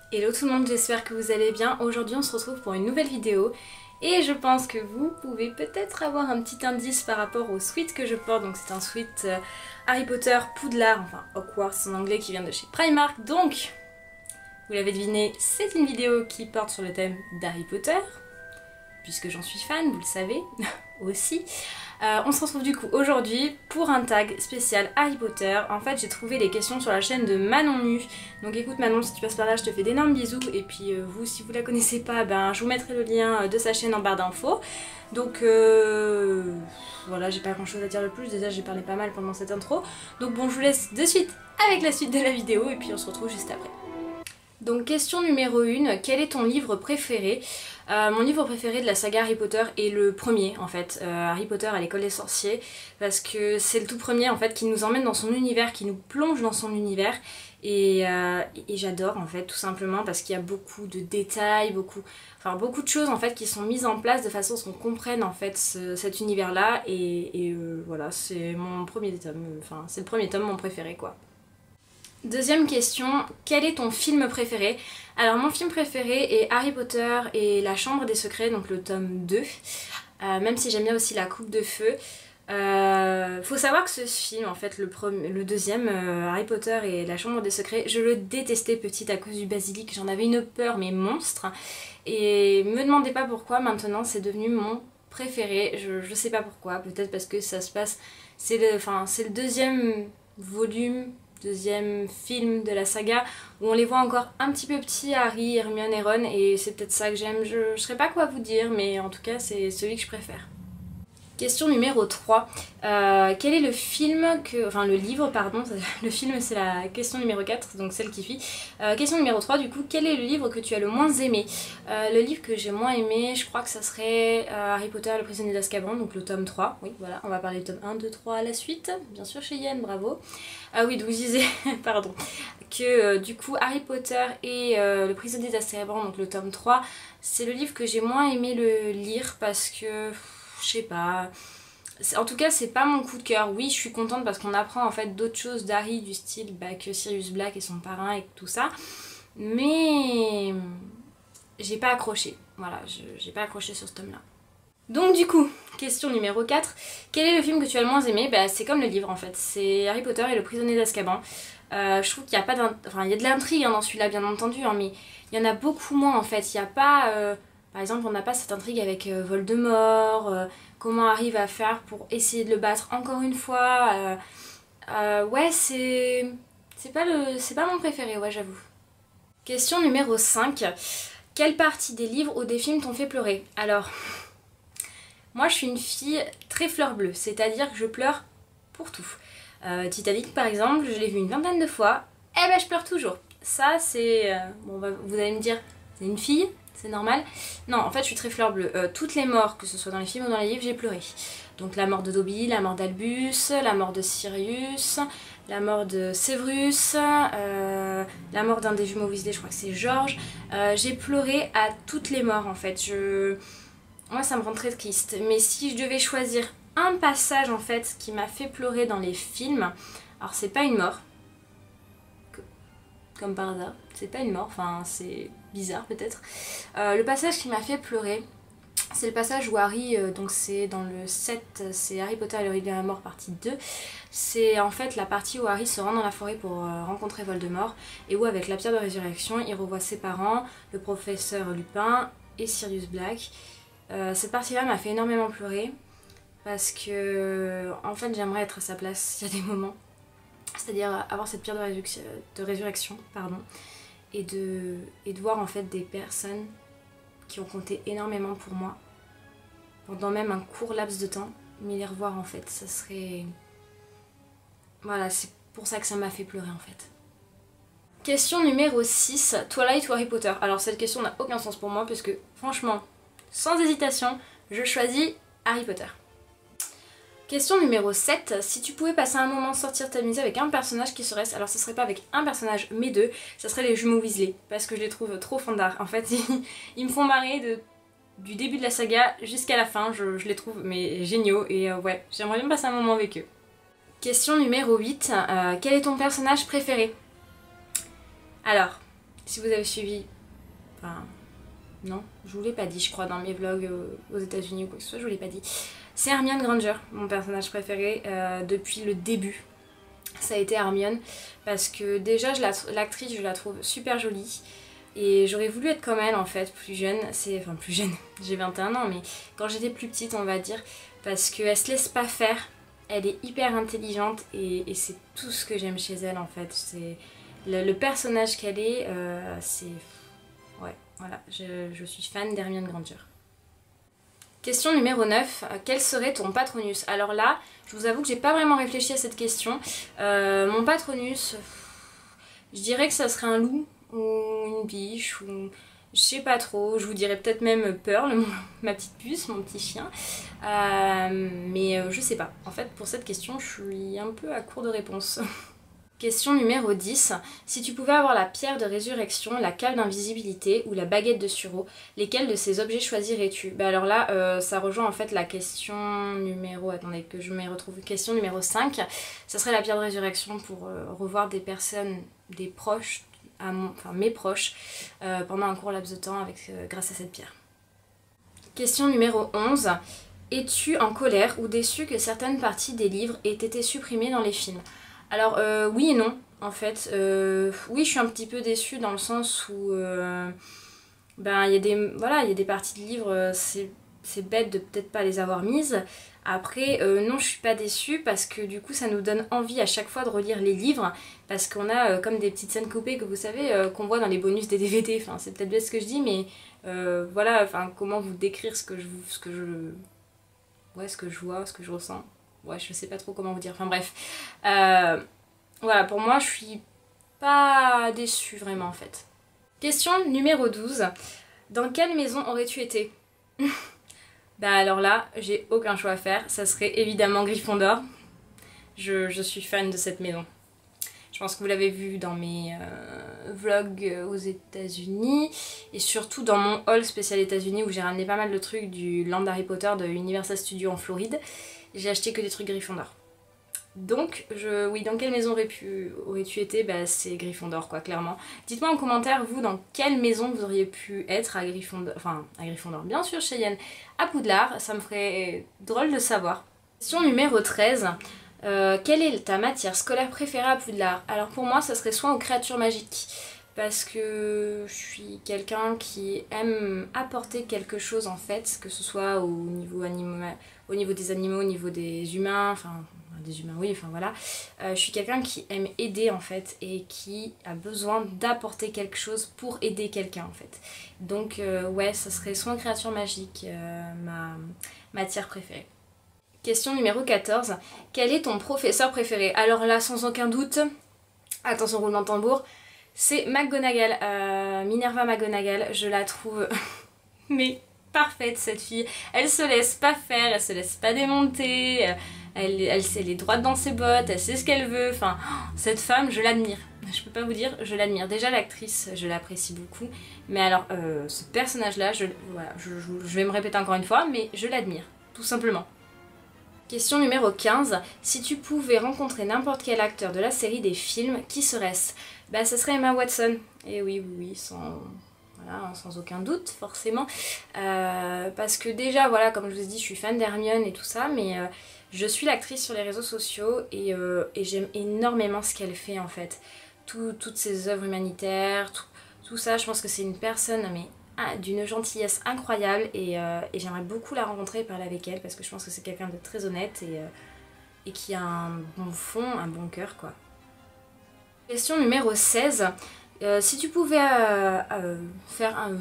Hello tout le monde, j'espère que vous allez bien. Aujourd'hui on se retrouve pour une nouvelle vidéo et je pense que vous pouvez peut-être avoir un petit indice par rapport au sweat que je porte. Donc c'est un sweat Harry Potter Poudlard, enfin Hogwarts en anglais, qui vient de chez Primark. Donc, vous l'avez deviné, c'est une vidéo qui porte sur le thème d'Harry Potter, puisque j'en suis fan, vous le savez aussi. On se retrouve du coup aujourd'hui pour un tag spécial Harry Potter. En fait j'ai trouvé les questions sur la chaîne de Manon Nu. Donc écoute Manon, si tu passes par là je te fais d'énormes bisous. Et puis vous, si vous la connaissez pas, ben je vous mettrai le lien de sa chaîne en barre d'infos. Donc voilà, j'ai pas grand chose à dire de plus, déjà j'ai parlé pas mal pendant cette intro. Donc bon, je vous laisse de suite avec la suite de la vidéo et puis on se retrouve juste après. Donc question numéro 1, quel est ton livre préféré? Mon livre préféré de la saga Harry Potter est le premier en fait, Harry Potter à l'école des sorciers, parce que c'est le tout premier en fait qui nous emmène dans son univers, qui nous plonge dans son univers et j'adore en fait tout simplement parce qu'il y a beaucoup de détails, beaucoup de choses en fait qui sont mises en place de façon à ce qu'on comprenne en fait cet univers là et voilà, c'est mon premier tome, enfin c'est le premier tome, mon préféré quoi. Deuxième question, quel est ton film préféré? Alors mon film préféré est Harry Potter et la Chambre des Secrets, donc le tome 2, même si j'aime bien aussi la Coupe de Feu. Faut savoir que ce film, en fait, le deuxième, Harry Potter et la Chambre des Secrets, je le détestais petite à cause du basilic, j'en avais une peur mais monstre. Et me demandez pas pourquoi, maintenant c'est devenu mon préféré, je sais pas pourquoi, peut-être parce que ça se passe, c'est le deuxième volume, deuxième film de la saga où on les voit encore un petit peu petits, Harry, Hermione et Ron, et c'est peut-être ça que j'aime. Je saurais pas quoi vous dire, mais en tout cas c'est celui que je préfère. Question numéro 3. Quel est le film que... Enfin le livre, pardon, le film c'est la question numéro 4, donc celle qui suit. Question numéro 3 du coup, quel est le livre que tu as le moins aimé? Le livre que j'ai moins aimé, je crois que ça serait Harry Potter et le prisonnier d'Azkaban, donc le tome 3. Oui voilà, on va parler du tome 1, 2, 3 à la suite, bien sûr chez Yen, bravo. Ah oui, donc je disais, pardon, que du coup Harry Potter et le prisonnier d'Azkaban, donc le tome 3, c'est le livre que j'ai moins aimé le lire parce que... je sais pas, en tout cas c'est pas mon coup de cœur. Oui, je suis contente parce qu'on apprend en fait d'autres choses d'Harry, du style que Sirius Black est son parrain et tout ça, mais j'ai pas accroché, voilà, j'ai pas accroché sur ce tome là. Donc du coup, question numéro 4, quel est le film que tu as le moins aimé? Bah c'est comme le livre en fait, c'est Harry Potter et le prisonnier d'Azkaban. Je trouve qu'il y a pas il y a de l'intrigue dans celui-là bien entendu, hein, mais il y en a beaucoup moins en fait, il y a pas... par exemple, on n'a pas cette intrigue avec Voldemort, comment Harry va faire pour essayer de le battre encore une fois. Ouais, c'est pas mon préféré, ouais, j'avoue. Question numéro 5. Quelle partie des livres ou des films t'ont fait pleurer? Alors, moi je suis une fille très fleur bleue, c'est-à-dire que je pleure pour tout. Titanic par exemple, je l'ai vu une vingtaine de fois, et ben je pleure toujours. Ça c'est... bon, vous allez me dire, c'est une fille? C'est normal? Non, en fait je suis très fleur bleue. Toutes les morts, que ce soit dans les films ou dans les livres, j'ai pleuré. Donc la mort de Dobby, la mort d'Albus, la mort de Sirius, la mort de Severus, la mort d'un des jumeaux Weasley, je crois que c'est George. J'ai pleuré à toutes les morts en fait. Moi ça me rend très triste. Mais si je devais choisir un passage en fait qui m'a fait pleurer dans les films, alors c'est pas une mort, comme par hasard, c'est pas une mort, enfin c'est bizarre peut-être. Le passage qui m'a fait pleurer, c'est le passage où Harry, donc c'est dans le 7, c'est Harry Potter et le Rivière à la mort partie 2. C'est en fait la partie où Harry se rend dans la forêt pour rencontrer Voldemort et où avec la pierre de résurrection il revoit ses parents, le professeur Lupin et Sirius Black. Cette partie-là m'a fait énormément pleurer parce que en fait j'aimerais être à sa place, il y a des moments. C'est-à-dire avoir cette pierre de résurrection, pardon, et de voir en fait des personnes qui ont compté énormément pour moi, pendant même un court laps de temps, mais les revoir en fait, ça serait... Voilà, c'est pour ça que ça m'a fait pleurer en fait. Question numéro 6, Twilight ou Harry Potter? Alors cette question n'a aucun sens pour moi, parce que franchement, sans hésitation, je choisis Harry Potter. Question numéro 7, si tu pouvais passer un moment sortir t'amuser avec un personnage, qui serait-ce? Alors ce serait pas avec un personnage mais deux, ça serait les jumeaux Weasley, parce que je les trouve trop fandards. En fait ils me font marrer du début de la saga jusqu'à la fin, je les trouve mais géniaux et ouais, j'aimerais bien passer un moment avec eux. Question numéro 8, quel est ton personnage préféré? Alors, Si vous avez suivi... Enfin... Non, je vous l'ai pas dit, je crois, dans mes vlogs aux États-Unis ou quoi que ce soit, je vous l'ai pas dit. C'est Hermione Granger, mon personnage préféré depuis le début. Ça a été Hermione, parce que déjà, l'actrice, je la trouve super jolie. Et j'aurais voulu être comme elle, en fait, plus jeune. Enfin, plus jeune, j'ai 21 ans, mais quand j'étais plus petite, on va dire. Parce qu'elle se laisse pas faire, elle est hyper intelligente, et c'est tout ce que j'aime chez elle, en fait. C'est le personnage qu'elle est, c'est... Ouais, voilà, je suis fan d'Hermione Granger. Question numéro 9, quel serait ton patronus? Alors là, je vous avoue que j'ai pas vraiment réfléchi à cette question. Mon patronus, je dirais que ça serait un loup ou une biche ou je sais pas trop. Je vous dirais peut-être même Pearl, ma petite puce, mon petit chien. Mais je sais pas. En fait, pour cette question, je suis un peu à court de réponse. Question numéro 10. Si tu pouvais avoir la pierre de résurrection, la cale d'invisibilité ou la baguette de Suro, lesquels de ces objets choisirais-tu? Bah alors là, ça rejoint en fait la question numéro... Attendez que je m'y retrouve. Question numéro 5. Ça serait la pierre de résurrection pour revoir des personnes, des proches, enfin mes proches, pendant un court laps de temps grâce à cette pierre. Question numéro 11. Es-tu en colère ou déçu que certaines parties des livres aient été supprimées dans les films? Alors oui et non en fait. Oui, je suis un petit peu déçue dans le sens où ben il y a des parties de livres, c'est bête de peut-être pas les avoir mises. Après non, je suis pas déçue parce que du coup ça nous donne envie à chaque fois de relire les livres parce qu'on a comme des petites scènes coupées que vous savez qu'on voit dans les bonus des DVD. Enfin c'est peut-être bête ce que je dis, mais voilà, enfin comment vous décrire ce que je vois, ce que je ressens. Ouais, je sais pas trop comment vous dire, enfin bref. Voilà, pour moi, je suis pas déçue vraiment en fait. Question numéro 12. Dans quelle maison aurais-tu été? Bah alors là, j'ai aucun choix à faire. Ça serait évidemment Gryffondor. Je suis fan de cette maison. Je pense que vous l'avez vu dans mes vlogs aux États-Unis et surtout dans mon haul spécial États-Unis où j'ai ramené pas mal de trucs du Land Harry Potter de Universal Studios en Floride. J'ai acheté que des trucs Gryffondor. Donc, oui, dans quelle maison aurais-tu été? Bah, c'est Gryffondor, quoi, clairement. Dites-moi en commentaire, vous, dans quelle maison vous auriez pu être à Gryffondor. Enfin, à Gryffondor, bien sûr, Cheyenne. À Poudlard, ça me ferait drôle de savoir. Question numéro 13. Quelle est ta matière scolaire préférée à Poudlard? Alors, pour moi, ça serait soin aux créatures magiques. Parce que je suis quelqu'un qui aime apporter quelque chose en fait, que ce soit au niveau des animaux, au niveau des humains, enfin des humains oui, enfin voilà. Je suis quelqu'un qui aime aider en fait et qui a besoin d'apporter quelque chose pour aider quelqu'un en fait. Donc ouais, ça serait soin créature magique, ma matière préférée. Question numéro 14. Quel est ton professeur préféré? Alors là, sans aucun doute, attention roulement de tambour, c'est McGonagall, Minerva McGonagall, je la trouve mais parfaite cette fille. Elle se laisse pas faire, elle se laisse pas démonter, elle est droite dans ses bottes, elle sait ce qu'elle veut, enfin cette femme je l'admire. Je peux pas vous dire, je l'admire. Déjà l'actrice, je l'apprécie beaucoup, mais alors ce personnage là, je vais me répéter encore une fois, mais je l'admire, tout simplement. Question numéro 15. Si tu pouvais rencontrer n'importe quel acteur de la série des films, qui serait-ce? Bah ça serait Emma Watson. Et oui, sans aucun doute, forcément. Parce que déjà, voilà, comme je vous ai dit, je suis fan d'Hermione et tout ça, mais je suis l'actrice sur les réseaux sociaux et j'aime énormément ce qu'elle fait en fait. Toutes ses œuvres humanitaires, tout ça, je pense que c'est une personne, mais d'une gentillesse incroyable et j'aimerais beaucoup la rencontrer et parler avec elle parce que je pense que c'est quelqu'un de très honnête et qui a un bon fond, un bon cœur quoi. Question numéro 16. Si tu pouvais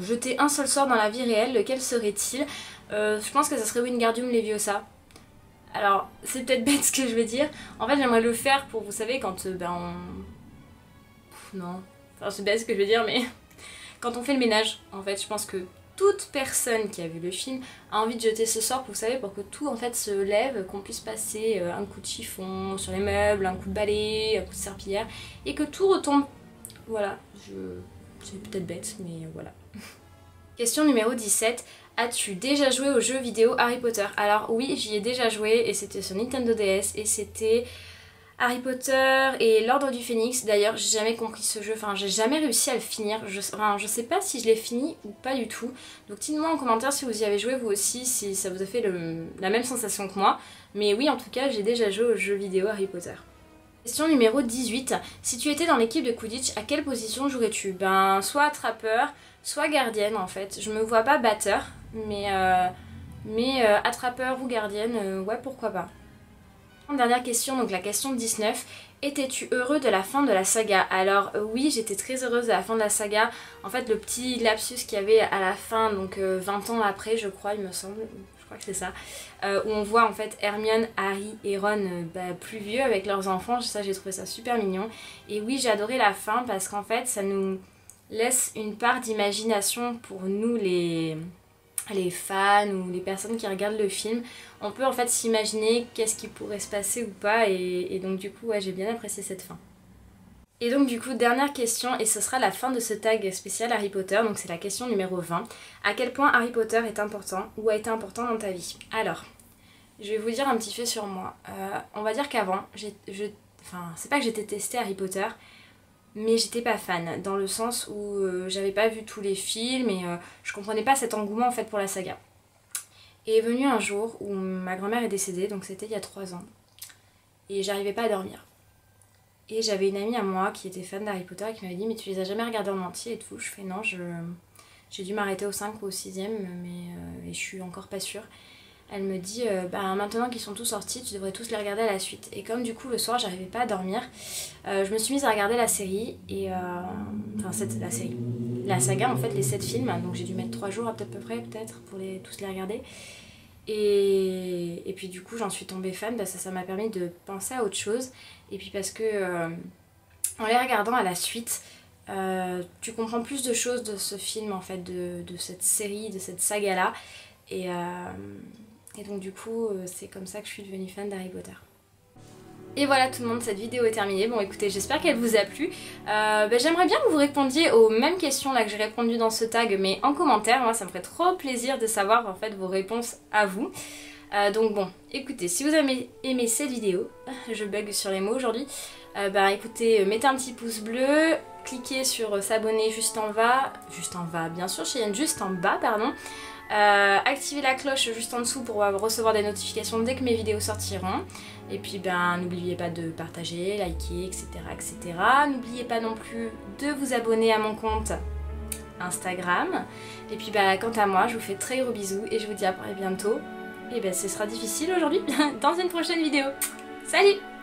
jeter un seul sort dans la vie réelle, lequel serait-il? Je pense que ça serait Wingardium Leviosa. Alors c'est peut-être bête ce que je vais dire. En fait j'aimerais le faire pour, vous savez, quand non, enfin c'est bête ce que je vais dire mais... Quand on fait le ménage, en fait, je pense que toute personne qui a vu le film a envie de jeter ce sort, vous savez, pour que tout en fait se lève, qu'on puisse passer un coup de chiffon sur les meubles, un coup de balai, un coup de serpillière, et que tout retombe. Voilà, c'est peut-être bête, mais voilà. Question numéro 17. As-tu déjà joué au jeu vidéo Harry Potter? Alors oui, j'y ai déjà joué, et c'était sur Nintendo DS, et c'était Harry Potter et l'Ordre du Phénix. D'ailleurs j'ai jamais compris ce jeu, enfin j'ai jamais réussi à le finir, je sais pas si je l'ai fini ou pas du tout. Donc dites-moi en commentaire si vous y avez joué vous aussi, si ça vous a fait la même sensation que moi. Mais oui, en tout cas j'ai déjà joué au jeu vidéo Harry Potter. Question numéro 18. Si tu étais dans l'équipe de Quidditch, à quelle position jouerais-tu? Ben soit attrapeur, soit gardienne en fait. Je me vois pas batteur, mais attrapeur ou gardienne, ouais pourquoi pas. Dernière question, donc la question 19. Étais-tu heureux de la fin de la saga? Alors oui, j'étais très heureuse de la fin de la saga. En fait, le petit lapsus qu'il y avait à la fin, donc 20 ans après, je crois, il me semble, je crois que c'est ça, où on voit en fait Hermione, Harry et Ron plus vieux avec leurs enfants. Ça, j'ai trouvé ça super mignon. Et oui, j'ai adoré la fin parce qu'en fait, ça nous laisse une part d'imagination pour nous les fans ou les personnes qui regardent le film. On peut en fait s'imaginer qu'est-ce qui pourrait se passer ou pas et donc du coup ouais, j'ai bien apprécié cette fin. Et donc du coup dernière question et ce sera la fin de ce tag spécial Harry Potter, donc c'est la question numéro 20. À quel point Harry Potter est important ou a été important dans ta vie? Alors, je vais vous dire un petit fait sur moi. On va dire qu'avant, c'est pas que j'ai détesté Harry Potter, mais j'étais pas fan, dans le sens où j'avais pas vu tous les films et je comprenais pas cet engouement en fait pour la saga. Et est venu un jour où ma grand-mère est décédée, donc c'était il y a 3 ans, et j'arrivais pas à dormir. Et j'avais une amie à moi qui était fan d'Harry Potter et qui m'avait dit mais tu les as jamais regardés en entier et tout. Je fais non, j'ai dû m'arrêter au 5 ou au 6ème, mais je suis encore pas sûre. Elle me dit bah maintenant qu'ils sont tous sortis, tu devrais tous les regarder à la suite. Et comme du coup le soir j'arrivais pas à dormir, je me suis mise à regarder la série et la saga en fait, les 7 films, donc j'ai dû mettre 3 jours à peu près peut-être pour tous les regarder. Et puis du coup j'en suis tombée fan parce que ça m'a permis de penser à autre chose. Et puis parce que en les regardant à la suite, tu comprends plus de choses de ce film en fait, de cette série, de cette saga là. Et donc du coup c'est comme ça que je suis devenue fan d'Harry Potter. Et voilà tout le monde, cette vidéo est terminée. Bon écoutez, j'espère qu'elle vous a plu. J'aimerais bien que vous répondiez aux mêmes questions là que j'ai répondu dans ce tag, mais en commentaire. Moi ça me ferait trop plaisir de savoir en fait vos réponses à vous. Donc bon, écoutez, si vous avez aimé cette vidéo, je bug sur les mots aujourd'hui, écoutez, mettez un petit pouce bleu, cliquez sur s'abonner juste en bas, bien sûr, Cheyenne, juste en bas, pardon. Activez la cloche juste en dessous pour recevoir des notifications dès que mes vidéos sortiront. Et puis n'oubliez pas de partager, liker, etc. N'oubliez pas non plus de vous abonner à mon compte Instagram. Et puis quant à moi, je vous fais très gros bisous et je vous dis à bientôt. Et ce sera difficile aujourd'hui dans une prochaine vidéo. Salut!